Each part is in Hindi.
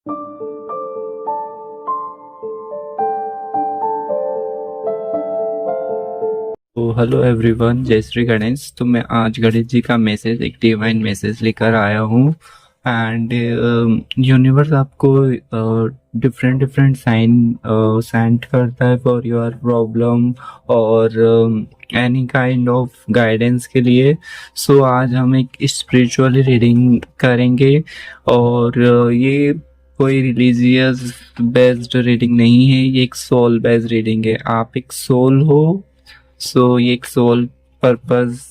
तो हेलो एवरीवन, जय श्री गणेश। तो मैं आज गणेश जी का मैसेज, एक डिवाइन मैसेज लेकर आया हूँ। एंड यूनिवर्स आपको डिफरेंट डिफरेंट साइन सेंड करता है फॉर योर प्रॉब्लम और एनी काइंड ऑफ गाइडेंस के लिए। सो आज हम एक स्पिरिचुअल रीडिंग करेंगे और ये कोई रिलीजियस बेस्ड रीडिंग नहीं है, ये एक सोल बेस्ड रीडिंग है। आप एक सोल हो, सो ये एक सोल पर्पस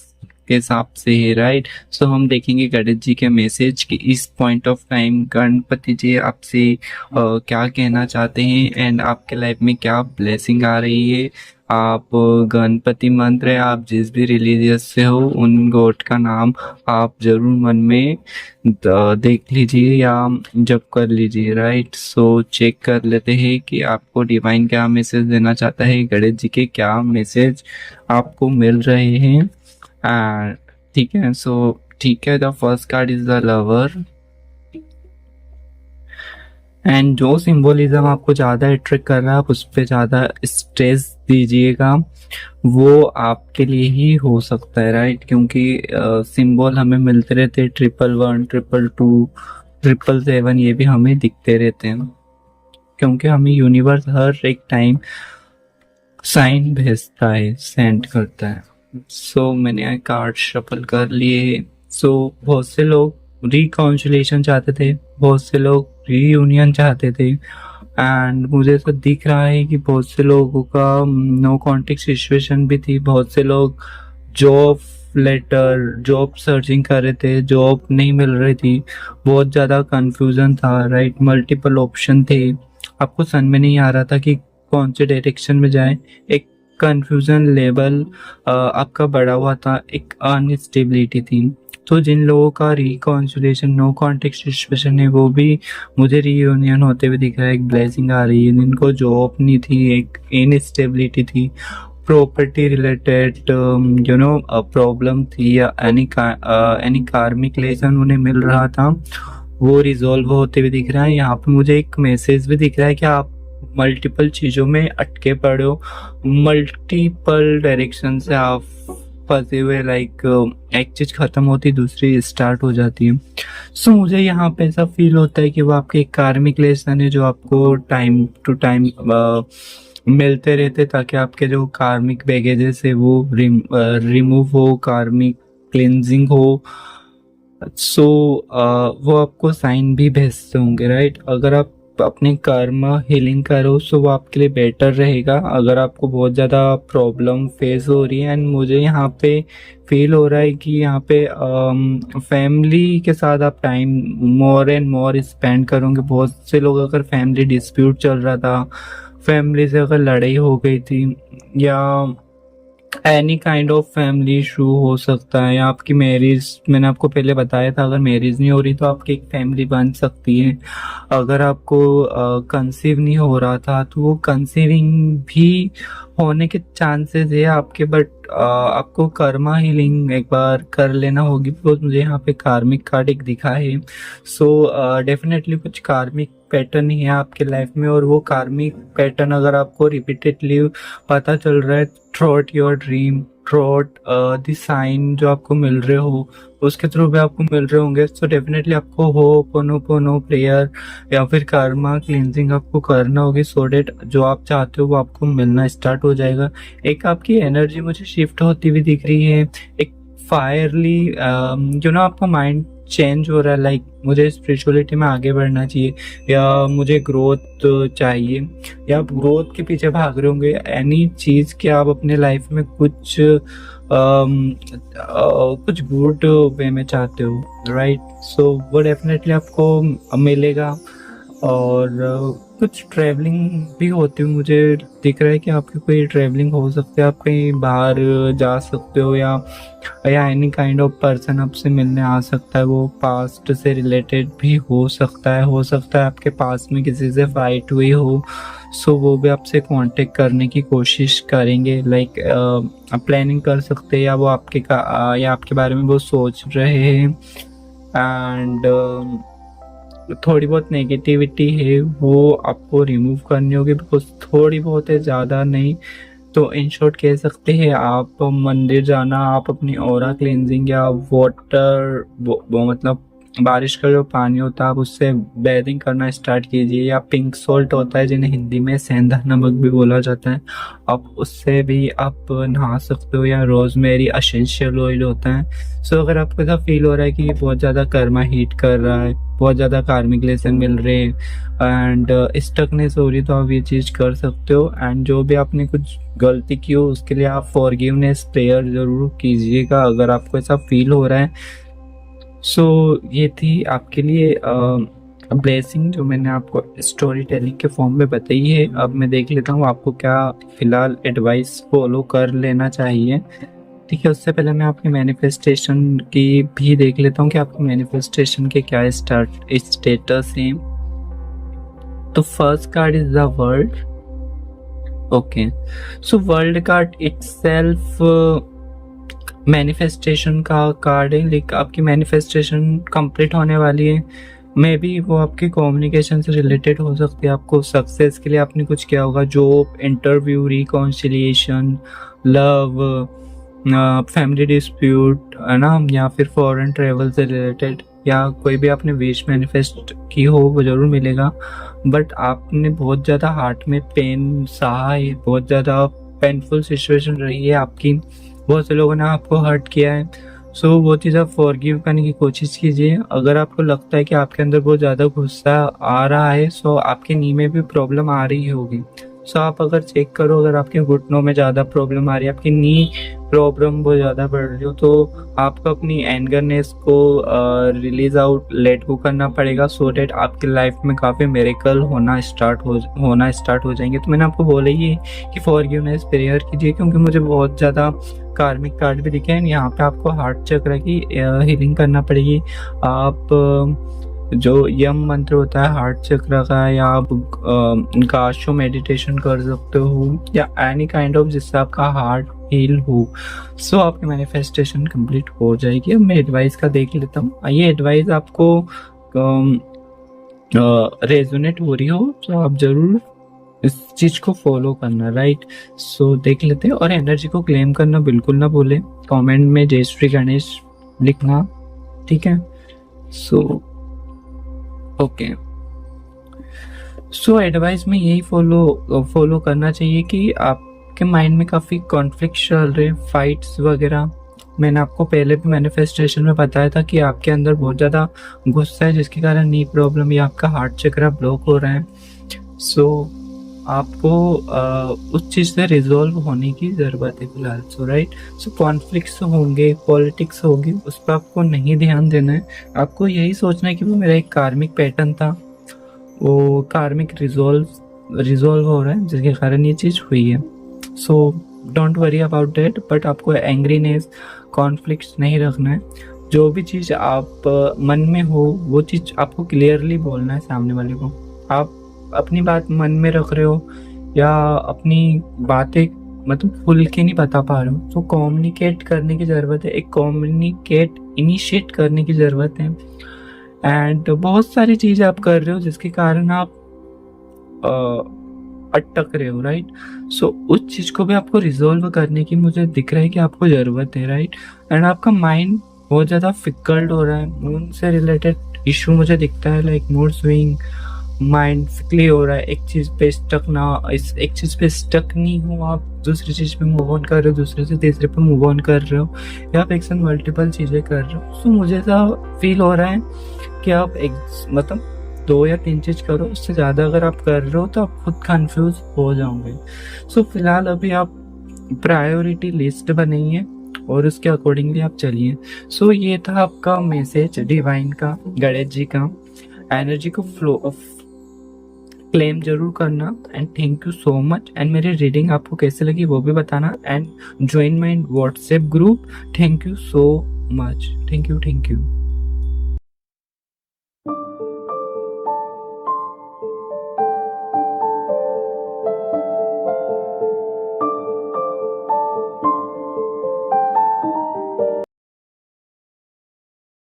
के हिसाब से है, राइट। सो हम देखेंगे गणेश जी के मैसेज कि इस पॉइंट ऑफ टाइम गणपति जी आपसे क्या कहना चाहते हैं एंड आपके लाइफ में क्या ब्लेसिंग आ रही है। आप गणपति मंत्र है, आप जिस भी रिलीजियस से हो उन गॉड का नाम आप जरूर मन में देख लीजिए या जप कर लीजिए, राइट। सो चेक कर लेते हैं कि आपको डिवाइन क्या मैसेज देना चाहता है, गणेश जी के क्या मैसेज आपको मिल रहे हैं। ठीक है, सो ठीक है। The first card is the lover and जो सिंबोलिज्म आपको ज़्यादा अट्रैक्ट कर रहा है आप उस पर ज़्यादा स्ट्रेस दीजिएगा, वो आपके लिए ही हो सकता है, राइट। क्योंकि सिंबल हमें मिलते रहते हैं, 111, 222, 777, ये भी हमें दिखते रहते हैं क्योंकि हमें यूनिवर्स हर एक टाइम साइन भेजता है, सेंड करता है। सो मैंने कार्ड शफल कर लिए। सो बहुत से लोग रिकॉन्सिलेशन चाहते थे, बहुत से लोग रीयूनियन चाहते थे एंड मुझे तो दिख रहा है कि बहुत से लोगों का नो कॉन्टेक्ट सिचुएशन भी थी। बहुत से लोग जॉब लेटर, जॉब सर्चिंग कर रहे थे, जॉब नहीं मिल रही थी, बहुत ज़्यादा कंफ्यूजन था, राइट। मल्टीपल ऑप्शन थे, आपको समझ में नहीं आ रहा था कि कौन से डायरेक्शन में जाए। एक कंफ्यूजन लेवल आपका बढ़ा हुआ था, एक अनस्टेबिलिटी थी। तो जिन लोगों का रिकॉन्सिलेशन, नो कॉन्टेक्ट सिचुएशन है, वो भी मुझे रीयूनियन होते हुए दिख रहा है, एक ब्लेसिंग आ रही है। जिनको जॉब नहीं थी, एक इनस्टेबिलिटी थी, प्रॉपर्टी रिलेटेड प्रॉब्लम थी या एनी कार्मिक लेसन उन्हें मिल रहा था, वो रिजॉल्व होते हुए दिख रहा है। यहाँ पे मुझे एक मैसेज भी दिख रहा है कि आप मल्टीपल चीज़ों में अटके पड़े हो, मल्टीपल डायरेक्शन से आप फंसे हुए, लाइक एक चीज़ ख़त्म होती दूसरी स्टार्ट हो जाती है। सो मुझे यहाँ पे ऐसा फील होता है कि वो आपके एक कार्मिक लेसन है जो आपको टाइम टू टाइम मिलते रहते ताकि आपके जो कार्मिक बैगेजेस है वो रिमूव हो, कार्मिक क्लिनजिंग हो। सो वो आपको साइन भी भेजते होंगे, राइट। अगर आप अपने कर्म हीलिंग करो सो वो आपके लिए बेटर रहेगा। अगर आपको बहुत ज़्यादा प्रॉब्लम फेस हो रही है एंड मुझे यहाँ पे फील हो रहा है कि यहाँ पे फैमिली के साथ आप time more and more spend करोगे। बहुत से लोग अगर फैमिली डिस्प्यूट चल रहा था, फैमिली से अगर लड़ाई हो गई थी या any kind of family issue हो सकता है, या आपकी मैरिज, मैंने आपको पहले बताया था अगर मैरिज नहीं हो रही तो आपकी एक फैमिली बन सकती है। अगर आपको कंसीव नहीं हो रहा था तो वो कंसीविंग भी होने के चांसेस है आपके, बट आपको कर्मा हीलिंग एक बार कर लेना होगी। बिकॉज मुझे यहाँ पे कार्मिक कार्ड एक दिखा है। सो डेफिनेटली कुछ कार्मिक पैटर्न ही है आपके लाइफ में, और वो कार्मिक पैटर्न अगर आपको रिपीटेडली पता चल रहा है throughout your dream, throughout the sign जो आपको मिल रहे हो उसके थ्रू भी आपको मिल रहे होंगे, तो डेफिनेटली आपको होपोनोपोनो प्रेयर या फिर कर्मा क्लींजिंग आपको करना होगी, सो डेट जो आप चाहते हो वो आपको मिलना स्टार्ट हो जाएगा। एक आपकी एनर्जी मुझे शिफ्ट होती हुई दिख रही है, एक फायरली आपका माइंड चेंज हो रहा है, लाइक मुझे स्पिरिचुअलिटी में आगे बढ़ना चाहिए या मुझे ग्रोथ चाहिए, या आप ग्रोथ के पीछे भाग रहे होंगे। एनी चीज़ कि आप अपने लाइफ में कुछ कुछ गुड वे में चाहते हो, राइट। सो वो डेफिनेटली आपको मिलेगा। और कुछ ट्रैवलिंग भी होती है, मुझे दिख रहा है कि आपकी कोई ट्रैवलिंग हो सकती है, आप कहीं बाहर जा सकते हो या एनी काइंड ऑफ पर्सन आपसे मिलने आ सकता है। वो पास्ट से रिलेटेड भी हो सकता है, आपके पास में किसी से फाइट हुई हो, सो वो भी आपसे कांटेक्ट करने की कोशिश करेंगे, लाइक आप प्लानिंग कर सकते हैं या वो या आपके बारे में वो सोच रहे हैं। एंड थोड़ी बहुत नेगेटिविटी है वो आपको रिमूव करनी होगी, बिकॉज थोड़ी बहुत है, ज़्यादा नहीं। तो इन शॉर्ट कह सकते हैं आप मंदिर जाना, आप अपनी ऑरा क्लेंजिंग या वाटर वो मतलब बारिश का जो पानी होता है आप उससे बेदिंग करना स्टार्ट कीजिए, या पिंक सॉल्ट होता है जिन्हें हिंदी में सेंधा नमक भी बोला जाता है, आप उससे भी आप नहा सकते हो, या रोजमेरी एसेंशियल ऑयल होता है। सो अगर आपको ऐसा फील हो रहा है कि बहुत ज़्यादा कर्मा हीट कर रहा है, बहुत ज़्यादा कार्मिक लेसन मिल रहे एंड स्टकनेस हो रही, तो आप ये चीज़ कर सकते हो। एंड जो भी आपने कुछ गलती की हो उसके लिए आप फॉरगिवनेस प्रेयर ज़रूर कीजिएगा अगर आपको ऐसा फील हो रहा है। सो ये थी आपके लिए ब्लेसिंग जो मैंने आपको स्टोरी टेलिंग के फॉर्म में बताई है। अब मैं देख लेता हूँ आपको क्या फ़िलहाल एडवाइस फॉलो कर लेना चाहिए। ठीक है, उससे पहले मैं आपके मैनिफेस्टेशन की भी देख लेता हूँ कि आपके मैनिफेस्टेशन के क्या स्टेटस हैं। तो first card is the world. Okay, so world card itself manifestation का कार्ड है, लेकिन आपकी मैनिफेस्टेशन कंप्लीट होने वाली है। मे बी वो आपकी कम्युनिकेशन से रिलेटेड हो सकती है, आपको सक्सेस के लिए आपने कुछ किया होगा, job, interview, reconciliation, love, family dispute, है ना, या फिर फॉरेन ट्रेवल से रिलेटेड, या कोई भी आपने विश मैनिफेस्ट की हो वो ज़रूर मिलेगा। बट आपने बहुत ज़्यादा हार्ट में पेन सहा है, बहुत ज़्यादा पेनफुल सिचुएशन रही है आपकी, बहुत से लोगों ने आपको हर्ट किया है। सो वो चीज़ आप फॉरगिव करने की कोशिश कीजिए। अगर आपको लगता है कि आपके अंदर बहुत ज़्यादा गुस्सा आ रहा है, सो आपके नी में भी प्रॉब्लम आ रही होगी। सो आप अगर चेक करो, अगर आपके घुटनों में ज़्यादा प्रॉब्लम आ रही है, आपकी नी प्रॉब्लम बहुत ज़्यादा बढ़ रही हो, तो आपको अपनी एंगरनेस को रिलीज आउट, लेट गो करना पड़ेगा, सो डैट आपकी लाइफ में काफ़ी मिरेकल होना स्टार्ट हो जाएंगे। तो मैंने आपको बोला ही कि फॉरगिवनेस प्रेयर कीजिए, क्योंकि मुझे बहुत ज़्यादा कार्मिक कार्ड भी दिखे हैं। यहाँ पे आपको हार्ट चक्र की हीलिंग करना पड़ेगी। आप जो यम मंत्र होता है हार्ट चक्र का, या आप गाशो मेडिटेशन कर सकते हो, या एनी काइंड ऑफ जिससे आपका हार्ट हील हो। सो आपकी मैनिफेस्टेशन कंप्लीट हो जाएगी। अब मैं एडवाइस का देख लेता हूँ। ये एडवाइस आपको रेजोनेट हो रही हो तो आप जरूर इस चीज को फॉलो करना, राइट। सो देख लेते हैं। और एनर्जी को क्लेम करना बिल्कुल ना भूले, कमेंट में जय श्री गणेश लिखना, ठीक है। सो ओके, सो एडवाइस में यही फॉलो करना चाहिए कि आपके माइंड में काफ़ी कॉन्फ्लिक्ट चल रहे, फाइट्स वगैरह। मैंने आपको पहले भी मैनिफेस्टेशन में बताया था कि आपके अंदर बहुत ज़्यादा गुस्सा है, जिसके कारण नी प्रॉब्लम या आपका हार्ट चक्र ब्लॉक हो रहा है। सो आपको उस चीज़ से रिजॉल्व होने की ज़रूरत है फिलहाल। सो राइट, सो कॉन्फ्लिक्ट्स होंगे, पॉलिटिक्स होगी, उस पर आपको नहीं ध्यान देना है। आपको यही सोचना है कि वो मेरा एक कार्मिक पैटर्न था, वो कार्मिक रिजॉल्व हो रहा है, जिसके कारण ये चीज़ हुई है। So don't worry about that. But आपको एंग्रीनेस, कॉन्फ्लिक्ट्स नहीं रखना है। जो भी चीज़ आप मन में हो वो चीज़ आपको क्लियरली बोलना है सामने वाले को। आप अपनी बात मन में रख रहे हो या अपनी बातें मतलब खुल के नहीं बता पा रहे हो, तो कम्युनिकेट करने की ज़रूरत है, एक कम्युनिकेट इनिशिएट करने की ज़रूरत है। एंड बहुत सारी चीज़ें आप कर रहे हो जिसके कारण आप अटक रहे हो, राइट। सो उस चीज़ को भी आपको रिजॉल्व करने की मुझे दिख रहा है कि आपको ज़रूरत है, राइट। एंड आपका माइंड बहुत ज़्यादा फिकल्ट हो रहा है, मूड से रिलेटेड इशू मुझे दिखता है, लाइक मूड स्विंग, माइंड फिकली हो रहा है, एक चीज़ पे स्टक नहीं हो, आप दूसरी चीज़ पे मूव ऑन कर रहे हो, दूसरे से तीसरे पे मूव ऑन कर रहे हो, या आप एक साथ मल्टीपल चीज़ें कर रहे हो। सो मुझे ऐसा फील हो रहा है कि आप मतलब 2 या 3 चीज़ करो, उससे ज़्यादा अगर आप कर रहे हो तो आप खुद कंफ्यूज हो जाओगे। सो फिलहाल अभी आप प्रायोरिटी लिस्ट बनाइए और उसके अकॉर्डिंगली आप चलिए। सो ये था आपका मैसेज डिवाइन का, गणेश जी का। एनर्जी को फ्लो क्लेम जरूर करना। And thank you so much. And मेरी रीडिंग आपको कैसे लगी वो भी बताना। And join my WhatsApp group. Thank you so much. Thank you.